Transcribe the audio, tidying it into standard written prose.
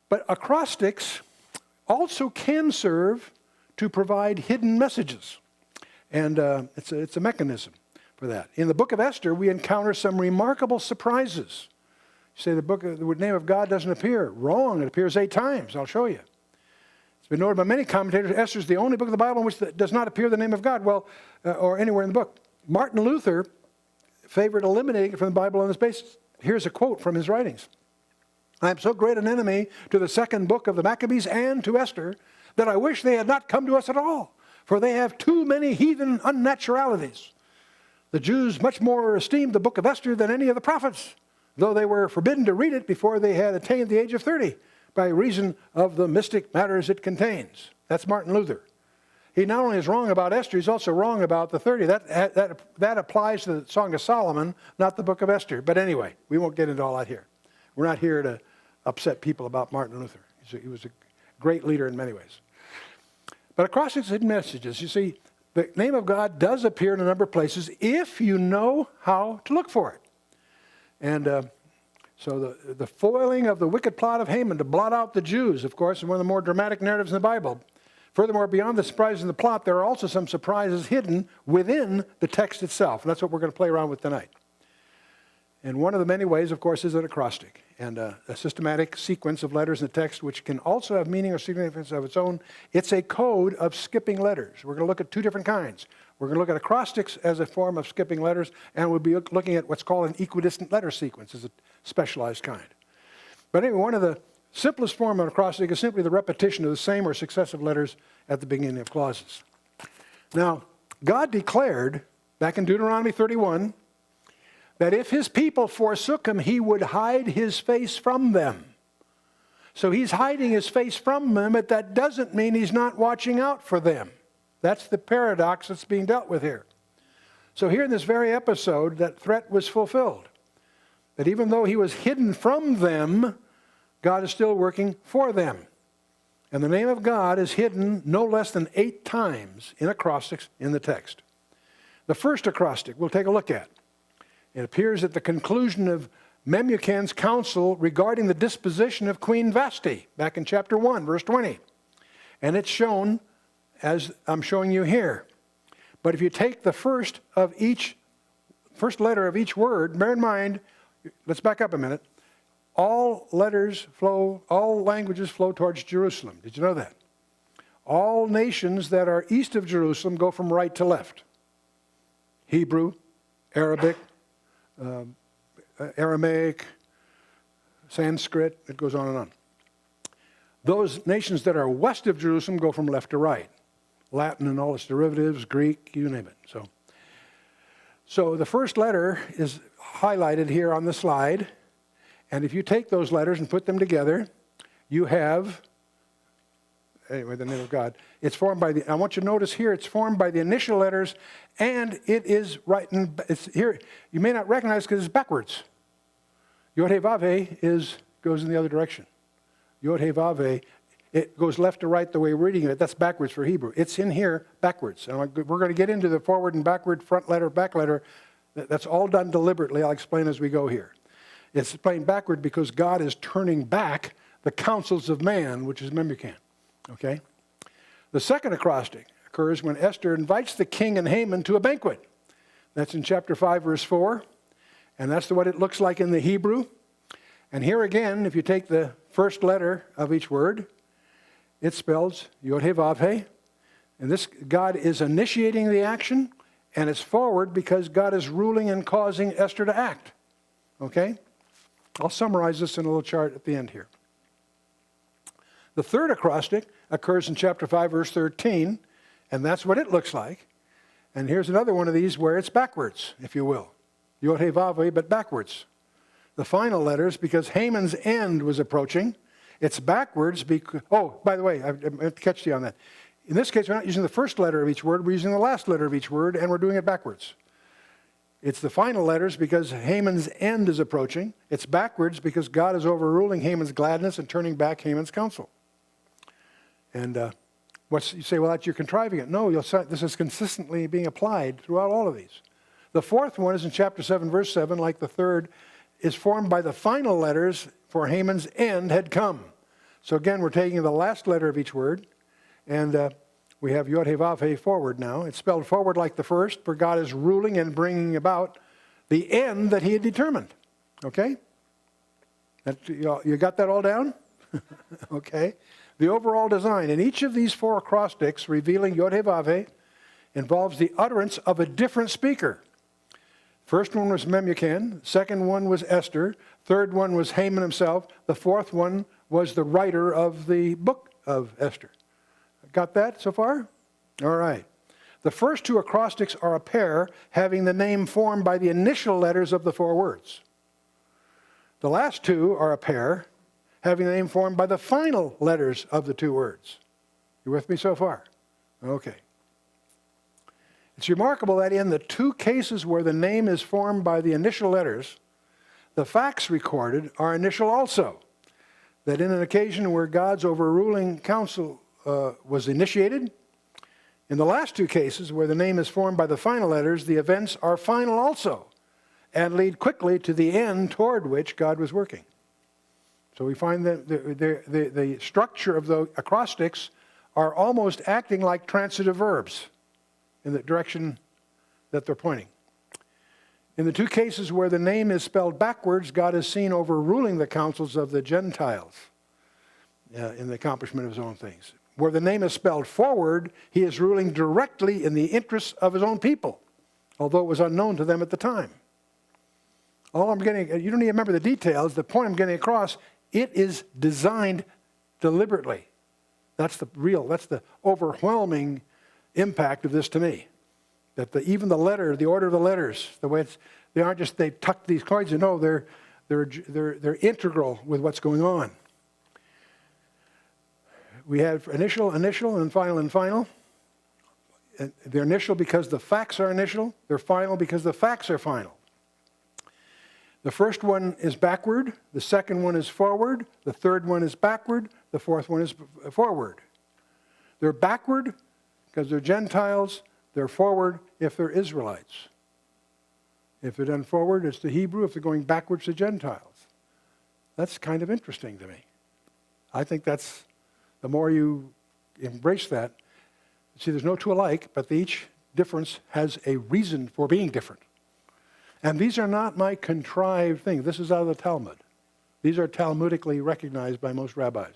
But acrostics also can serve to provide hidden messages. And it's a mechanism for that. In the book of Esther, we encounter some remarkable surprises. You say the name of God doesn't appear. Wrong. It appears 8 times. I'll show you. It's been noted by many commentators, Esther is the only book of the Bible in which does not appear the name of God, or anywhere in the book. Martin Luther favored eliminating it from the Bible on this basis. Here's a quote from his writings. I am so great an enemy to the second book of the Maccabees and to Esther that I wish they had not come to us at all, for they have too many heathen unnaturalities. The Jews much more esteemed the book of Esther than any of the prophets, though they were forbidden to read it before they had attained the age of 30, by reason of the mystic matters it contains. That's Martin Luther. He not only is wrong about Esther, he's also wrong about the 30. That applies to the Song of Solomon, not the book of Esther. But anyway, we won't get into all that here. We're not here to upset people about Martin Luther. He was a great leader in many ways. But acrostics hidden messages, you see, the name of God does appear in a number of places if you know how to look for it. And so the foiling of the wicked plot of Haman to blot out the Jews, of course, is one of the more dramatic narratives in the Bible. Furthermore, beyond the surprises in the plot, there are also some surprises hidden within the text itself. And that's what we're going to play around with tonight. And one of the many ways, of course, is an acrostic, and a systematic sequence of letters in the text which can also have meaning or significance of its own. It's a code of skipping letters. We're going to look at 2 different kinds. We're going to look at acrostics as a form of skipping letters, and we'll be looking at what's called an equidistant letter sequence as a specialized kind. But anyway, one of the simplest form of acrostic is simply the repetition of the same or successive letters at the beginning of clauses. Now, God declared, back in Deuteronomy 31, that if his people forsook him, he would hide his face from them. So he's hiding his face from them, but that doesn't mean he's not watching out for them. That's the paradox that's being dealt with here. So here in this very episode, that threat was fulfilled. That even though he was hidden from them, God is still working for them. And the name of God is hidden no less than 8 times in acrostics in the text. The first acrostic we'll take a look at. It appears at the conclusion of Memucan's counsel regarding the disposition of Queen Vashti, back in chapter 1, verse 20. And it's shown as I'm showing you here. But if you take the first letter of each word, bear in mind, let's back up a minute. All languages flow towards Jerusalem. Did you know that? All nations that are east of Jerusalem go from right to left. Hebrew, Arabic, Aramaic, Sanskrit, it goes on and on. Those nations that are west of Jerusalem go from left to right. Latin and all its derivatives, Greek, you name it. So the first letter is highlighted here on the slide. And if you take those letters and put them together, you have, anyway, the name of God. It's formed by I want you to notice here, it's formed by the initial letters, and it is it's here. You may not recognize because it's backwards. Yod-Heh-Vav-Heh goes in the other direction. Yod-Heh-Vav-Heh, it goes left to right the way we're reading it. That's backwards for Hebrew. It's in here backwards. And we're going to get into the forward and backward, front letter, back letter. That's all done deliberately. I'll explain as we go here. It's explained backward because God is turning back the counsels of man, which is Memucan. Okay? The second acrostic occurs when Esther invites the king and Haman to a banquet. That's in chapter 5, verse 4. And that's what it looks like in the Hebrew. And here again, if you take the first letter of each word, it spells Yod-Heh-Vav-Heh. And this, God is initiating the action, and it's forward because God is ruling and causing Esther to act. Okay? I'll summarize this in a little chart at the end here. The third acrostic occurs in chapter 5, verse 13, and that's what it looks like. And here's another one of these where it's backwards, if you will. Yod-Heh-Vav-Heh, but backwards. The final letters, because Haman's end was approaching, it's backwards because, oh, by the way, I have to catch you on that. In this case, we're not using the first letter of each word, we're using the last letter of each word, and we're doing it backwards. It's the final letters because Haman's end is approaching. It's backwards because God is overruling Haman's gladness and turning back Haman's counsel. And you say, well, you're contriving it. No, this is consistently being applied throughout all of these. The fourth one is in chapter 7, verse 7, like the third, is formed by the final letters for Haman's end had come. So again, we're taking the last letter of each word, and we have Yod He Vav He forward now. It's spelled forward like the first, for God is ruling and bringing about the end that he had determined. Okay? You got that all down? Okay. The overall design in each of these four acrostics revealing Yod He Vav He involves the utterance of a different speaker. First one was Memucan. Second one was Esther. Third one was Haman himself. The fourth one was the writer of the book of Esther. Got that so far? All right. The first two acrostics are a pair having the name formed by the initial letters of the four words. The last two are a pair having the name formed by the final letters of the two words. You with me so far? Okay. It's remarkable that in the two cases where the name is formed by the initial letters, the facts recorded are initial also. That in an occasion where God's overruling counsel was initiated, in the last two cases where the name is formed by the final letters, the events are final also and lead quickly to the end toward which God was working. So we find that the structure of the acrostics are almost acting like transitive verbs in the direction that they're pointing. In the two cases where the name is spelled backwards, God is seen overruling the counsels of the Gentiles in the accomplishment of his own things. Where the name is spelled forward, he is ruling directly in the interests of his own people, although it was unknown to them at the time. All I'm getting, you don't need to remember the details, the point I'm getting across, it is designed deliberately. That's the overwhelming impact of this to me. That even the letter, the order of the letters, the way they aren't just, they tuck these coins in, no, they're integral with what's going on. We have initial, and final. They're initial because the facts are initial. They're final because the facts are final. The first one is backward. The second one is forward. The third one is backward. The fourth one is forward. They're backward because they're Gentiles. They're forward if they're Israelites. If they're done forward, it's the Hebrew. If they're going backwards, to Gentiles. That's kind of interesting to me. I think that's, the more you embrace that, see, there's no two alike, but each difference has a reason for being different. And these are not my contrived things. This is out of the Talmud. These are Talmudically recognized by most rabbis.